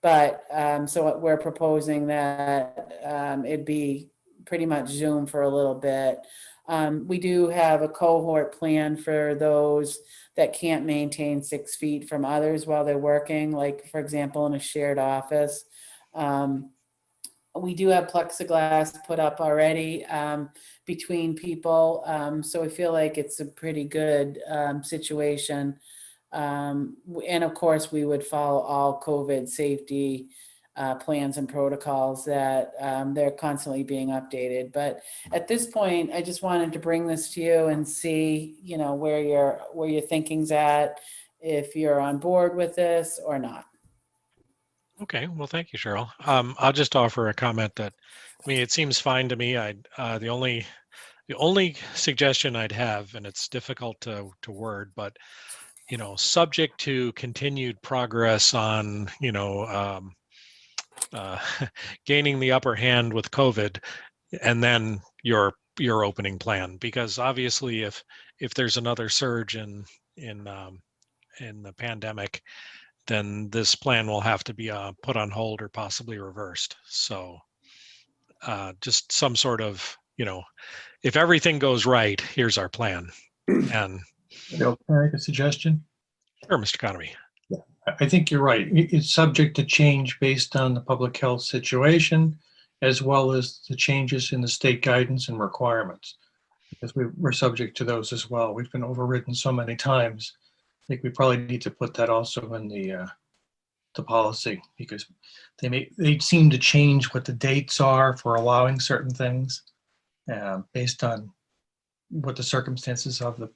So we're proposing that it'd be pretty much Zoom for a little bit. We do have a cohort plan for those that can't maintain 6 feet from others while they're working, like, for example, in a shared office. We do have plexiglass put up already between people. So I feel like it's a pretty good situation. And of course, we would follow all COVID safety plans and protocols that they're constantly being updated. But at this point, I just wanted to bring this to you and see, you know, where your thinking's at, if you're on board with this or not. Okay, well, thank you, Cheryl. I'll just offer a comment that, I mean, it seems fine to me. The only suggestion I'd have, and it's difficult to word, but you know, subject to continued progress on, you know, gaining the upper hand with COVID, and then your opening plan, because obviously, if there's another surge in the pandemic, then this plan will have to be put on hold or possibly reversed. So just some sort of, you know, if everything goes right, here's our plan. And Bill, can I make a suggestion? sure, Mr. Conamy. I think you're right. It's subject to change based on the public health situation, as well as the changes in the state guidance and requirements, because we're subject to those as well. We've been overridden so many times. I think we probably need to put that also in the policy, because they seem to change what the dates are for allowing certain things based on what the circumstances of the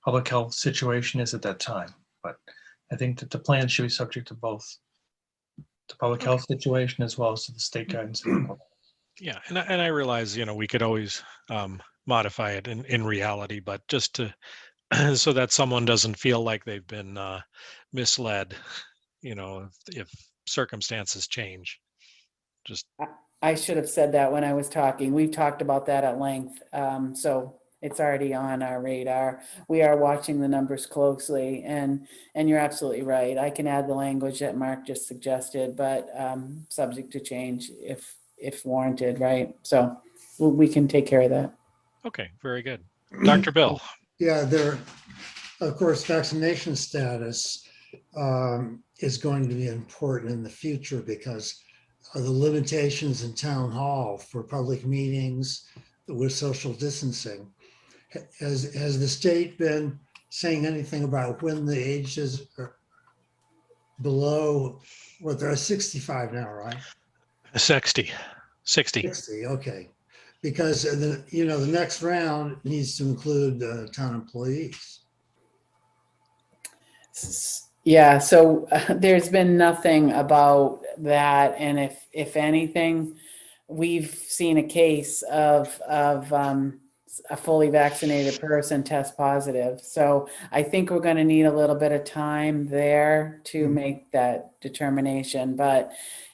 public health situation is at that time. But I think that the plan should be subject to both the public health situation as well as to the state guidance. Yeah, and I realize, you know, we could always modify it in reality, but just to so that someone doesn't feel like they've been misled, you know, if circumstances change. Just I should have said that when I was talking. We've talked about that at length. So it's already on our radar. We are watching the numbers closely, and you're absolutely right. I can add the language that Mark just suggested, but subject to change if warranted, right? So we can take care of that. okay, very good. Dr. Bill. Yeah, of course, vaccination status is going to be important in the future because of the limitations in town hall for public meetings with social distancing. Has the state been saying anything about when the ages are below, what, they're 65 now, right? 60. 60, okay. Because the next round needs to include town employees. Yeah, so there's been nothing about that, and if anything, we've seen a case of a fully vaccinated person test positive. So I think we're going to need a little bit of time there to make that determination. But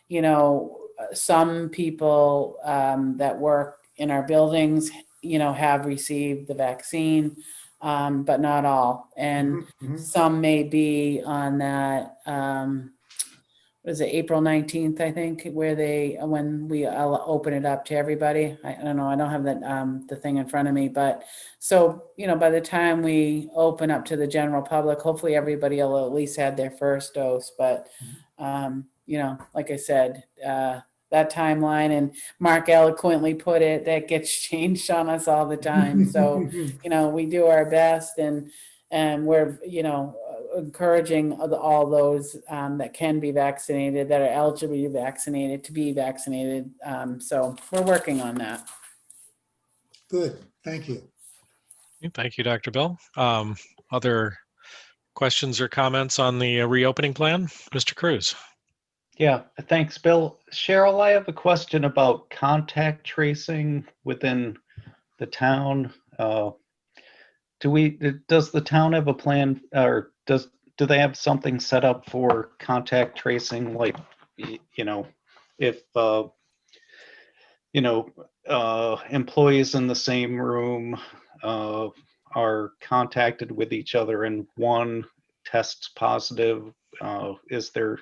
you know, some people that work in our buildings, you know, have received the vaccine. But not all. And some may be on that, what is it, April 19th, I think, when we open it up to everybody. I don't know, I don't have the thing in front of me, but so, you know, by the time we open up to the general public, hopefully everybody will at least had their first dose. But, you know, like I said, that timeline, and Mark eloquently put it, that gets changed on us all the time. So, you know, we do our best, and we're, you know, encouraging all those that can be vaccinated, that are eligible to be vaccinated, to be vaccinated. So we're working on that. Good, thank you. Thank you, Dr. Bill. Other questions or comments on the reopening plan? Mr. Cruz. Yeah, thanks, Bill. Cheryl, I have a question about contact tracing within the town. Does the town have a plan, or do they have something set up for contact tracing? Like, you know, if employees in the same room are contacted with each other and one tests positive, is there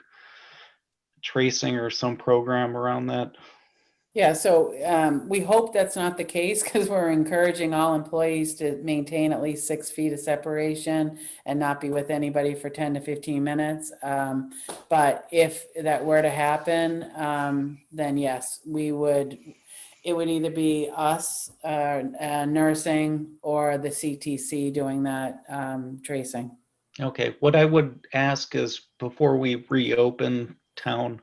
tracing or some program around that? Yeah, so we hope that's not the case because we're encouraging all employees to maintain at least 6 feet of separation and not be with anybody for 10 to 15 minutes. But if that were to happen, then yes, it would either be us, nursing, or the CTC doing that tracing. Okay, what I would ask is before we reopen town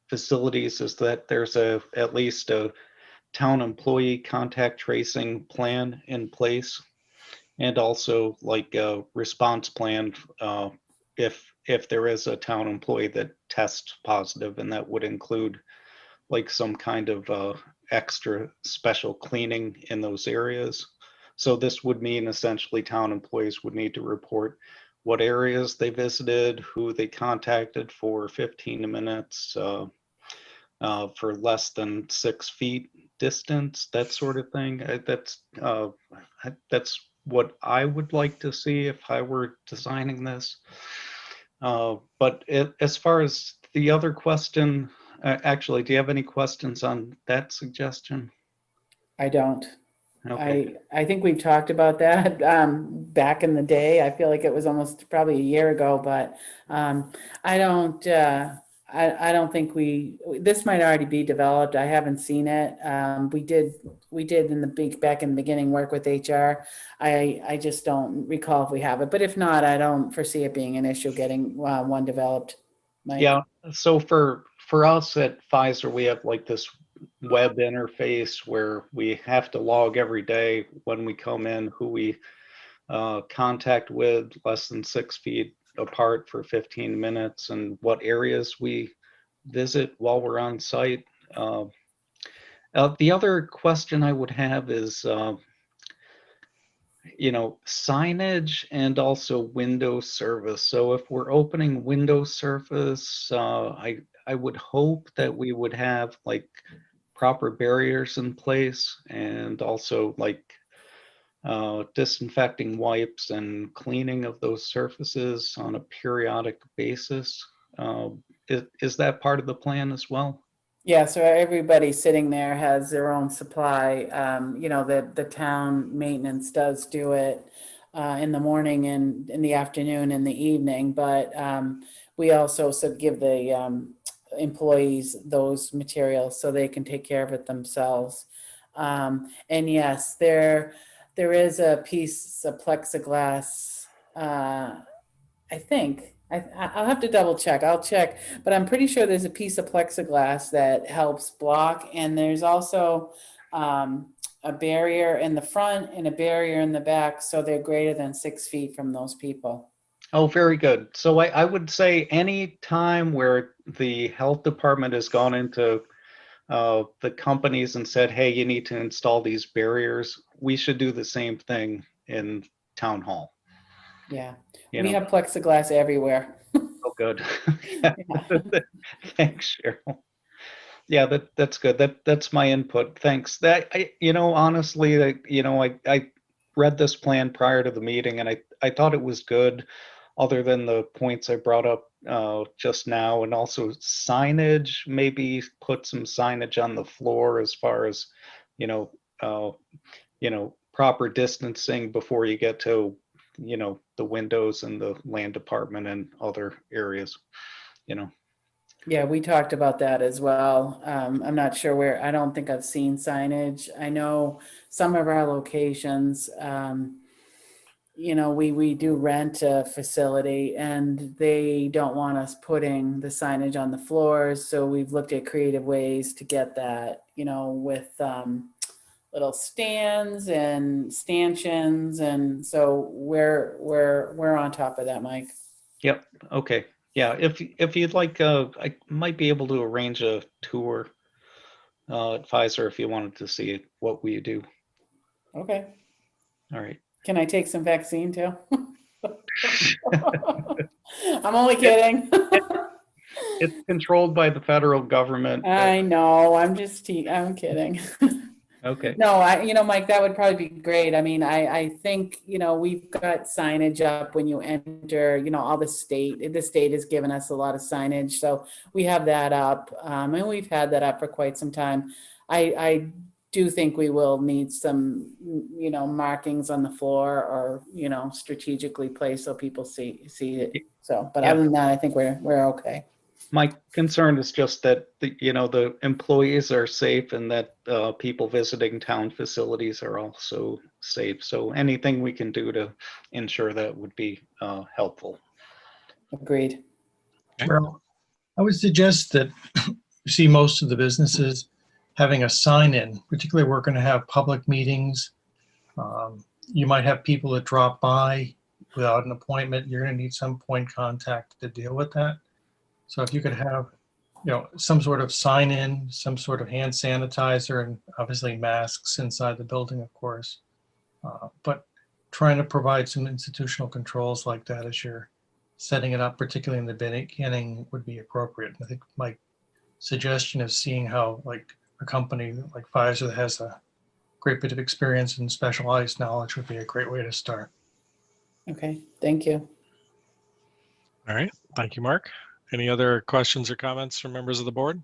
facilities is that there's at least a town employee contact tracing plan in place, and also like a response plan if there is a town employee that tests positive, and that would include like some kind of extra special cleaning in those areas. So this would mean essentially town employees would need to report what areas they visited, who they contacted for 15 minutes, for less than 6 feet distance, that sort of thing. That's what I would like to see if I were designing this. But as far as the other question, actually, do you have any questions on that suggestion? I don't. Okay. I think we've talked about that back in the day. I feel like it was almost probably a year ago, but I don't think this might already be developed. I haven't seen it. We did back in the beginning work with HR. I just don't recall if we have it, but if not, I don't foresee it being an issue getting one developed. Mike? Yeah. So for us at Pfizer, we have like this web interface where we have to log every day when we come in, who we contact with less than 6 feet apart for 15 minutes, and what areas we visit while we're on site. The other question I would have is, signage and also window service. So if we're opening window service, I would hope that we would have like proper barriers in place, and also like disinfecting wipes and cleaning of those surfaces on a periodic basis. Is that part of the plan as well? Yeah, so everybody sitting there has their own supply. The town maintenance does do it in the morning and in the afternoon and the evening, but we also give the employees those materials so they can take care of it themselves. And yes, there is a piece of plexiglass, I think. I'll have to double check. I'll check, but I'm pretty sure there's a piece of plexiglass that helps block. And there's also a barrier in the front and a barrier in the back. So they're greater than 6 feet from those people. Oh, very good. So I would say any time where the health department has gone into the companies and said, hey, you need to install these barriers, we should do the same thing in town hall. Yeah, we have plexiglass everywhere. Oh, good. Thanks, Cheryl. Yeah, that's good. That's my input. Thanks. Honestly, I read this plan prior to the meeting, and I thought it was good, other than the points I brought up just now, and also signage. Maybe put some signage on the floor as far as proper distancing before you get to the windows and the land department and other areas. Yeah, we talked about that as well. I'm not sure where. I don't think I've seen signage. I know some of our locations, we do rent a facility and they don't want us putting the signage on the floors. So we've looked at creative ways to get that, with little stands and stanchions. And so we're on top of that, Mike. Yep. Okay. Yeah. If you'd like, I might be able to arrange a tour at Pfizer if you wanted to see what we do. Okay. All right. Can I take some vaccine too? I'm only kidding. It's controlled by the federal government. but- I know, I'm kidding. Okay. No, Mike, that would probably be great. I mean, I think, we've got signage up when you enter, all the state has given us a lot of signage, so we have that up. And we've had that up for quite some time. I do think we will need some, markings on the floor or, strategically placed so people see it. So, but Yeah. other than that, I think we're okay. My concern is just that the employees are safe and that people visiting town facilities are also safe. So anything we can do to ensure that would be helpful. Agreed. Well, I would suggest that you see most of the businesses having a sign-in, particularly we're going to have public meetings. You might have people that drop by without an appointment. You're going to need some point contact to deal with that. So if you could have, some sort of sign-in, some sort of hand sanitizer, and obviously masks inside the building, of course. But trying to provide some institutional controls like that as you're setting it up, particularly in the beginning, would be appropriate. I think my suggestion is seeing how, like, a company like Pfizer that has a great bit of experience and specialized knowledge would be a great way to start. Okay, thank you. All right. Thank you, Mark. Any other questions or comments from members of the board?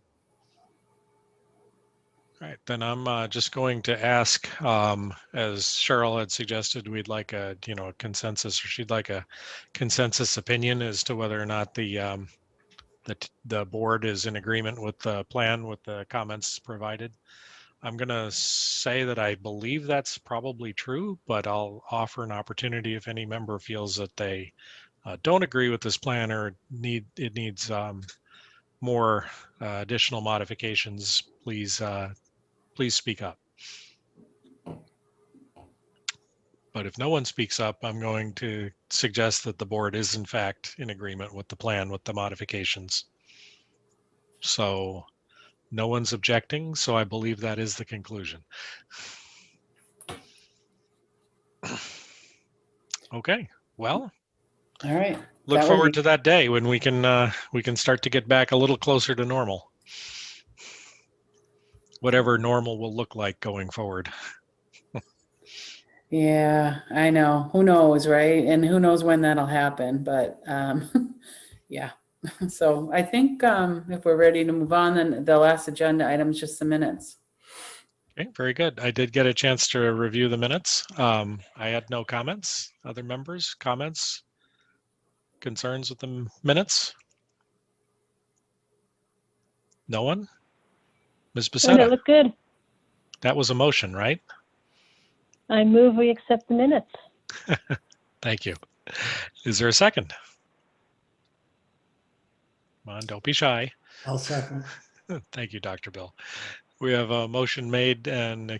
All right, then I'm just going to ask, as Cheryl had suggested, we'd like a consensus, or she'd like a consensus opinion as to whether or not the board is in agreement with the plan with the comments provided. I'm going to say that I believe that's probably true, but I'll offer an opportunity if any member feels that they don't agree with this plan or it needs more additional modifications. Please speak up. But if no one speaks up, I'm going to suggest that the board is in fact in agreement with the plan with the modifications. So no one's objecting, so I believe that is the conclusion. Okay, well, All right. look That forward would to that day when we can start to get back a little closer to normal. Whatever normal will look like going forward. Yeah, I know. Who knows, right? And who knows when that'll happen, but yeah. So I think if we're ready to move on, then the last agenda item is just the minutes. Okay, very good. I did get a chance to review the minutes. I had no comments. Other members, comments, concerns with the minutes? No one? Ms. Oh, they Becerra, look good. that was a motion, right? I move we accept the minutes. Thank you. Is there a second? Come on, don't be shy. I'll second. Thank you, Dr. Bill. We have a motion made and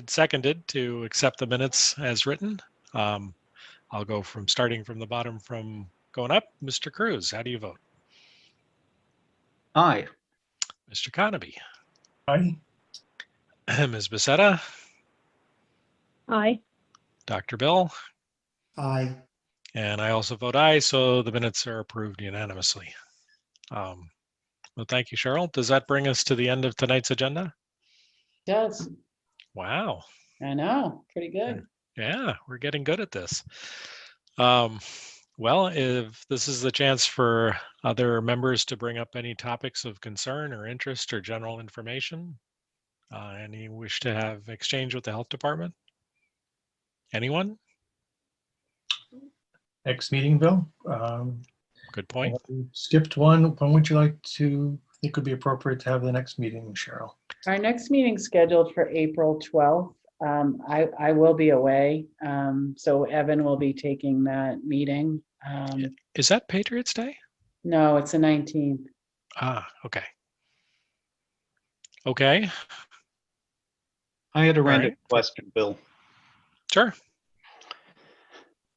seconded to accept the minutes as written. I'll go starting from the bottom from going up. Mr. Cruz, how do you vote? Aye. Mr. Conaby? Aye. Ms. Becerra? Aye. Dr. Bill? Aye. And I also vote aye, so the minutes are approved unanimously. Well, thank you, Cheryl. Does that bring us to the end of tonight's agenda? Does. Wow. I know. Pretty good. Yeah, we're getting good at this. Well, if this is the chance for other members to bring up any topics of concern or interest or general information, any wish to have exchange with the health department? Anyone? Next meeting, Bill. Good point. We skipped one. When would you like to think would be appropriate to have the next meeting, Cheryl? Our next meeting's scheduled for April 12th. I will be away, so Evan will be taking that meeting. Is that Patriots Day? No, it's the 19th. Ah, okay. Okay, I had a All random right. question, Bill. sure.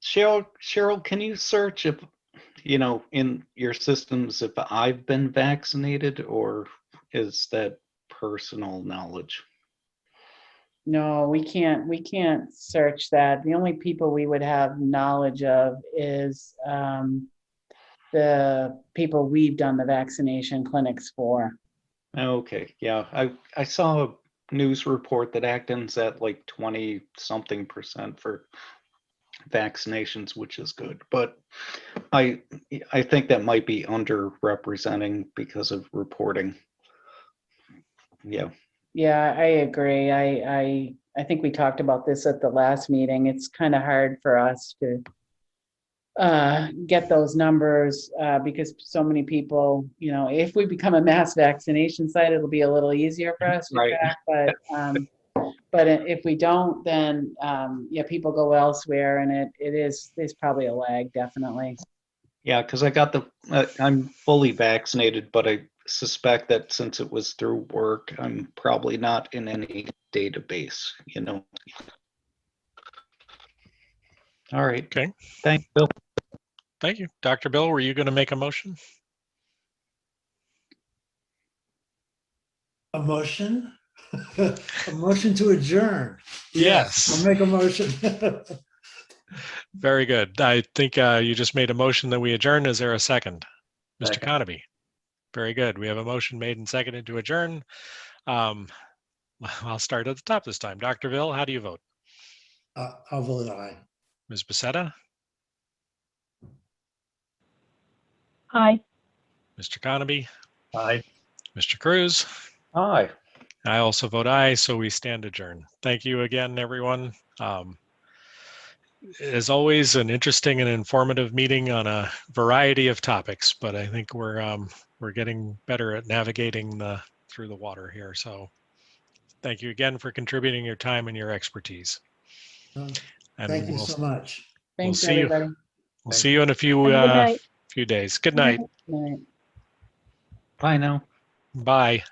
Cheryl, can you search if, in your systems if I've been vaccinated, or is that personal knowledge? No, we can't search that. The only people we would have knowledge of is the people we've done the vaccination clinics for. Okay, yeah, I saw a news report that Acton's at like 20-something% for vaccinations, which is good, but I think that might be underrepresenting because of reporting. Yeah. Yeah, I agree. I think we talked about this at the last meeting. It's kind of hard for us to get those numbers because so many people, you know, if we become a mass vaccination site, it'll be a little easier for us to Right. track. But if we don't, then yeah, people go elsewhere, and there's probably a lag, definitely. Yeah, because I got I'm fully vaccinated, but I suspect that since it was through work, I'm probably not in any database, you know. All right. Okay. Thanks, Bill. Thank you. Dr. Bill, were you going to make a motion? A motion? A motion to adjourn. Yes. I'll make a motion. Very good. I think you just made a motion that we adjourn. Is there a second? Mr. Second. Conaby. Very good. We have a motion made and seconded to adjourn. I'll start at the top this time. Dr. Bill, how do you vote? I'll vote aye. Ms. Becerra? Aye. Mr. Conaby? Aye. Mr. Cruz? Hi. I also vote aye, so we stand adjourned. Thank you again, everyone. As always, an interesting and informative meeting on a variety of topics, but I think we're getting better at navigating through the water here. So thank you again for contributing your time and your expertise. And Thank you so much. Thanks, see you. everybody. We'll see you in a few Have a good night. few days. Good night. Good night. Bye now. Bye.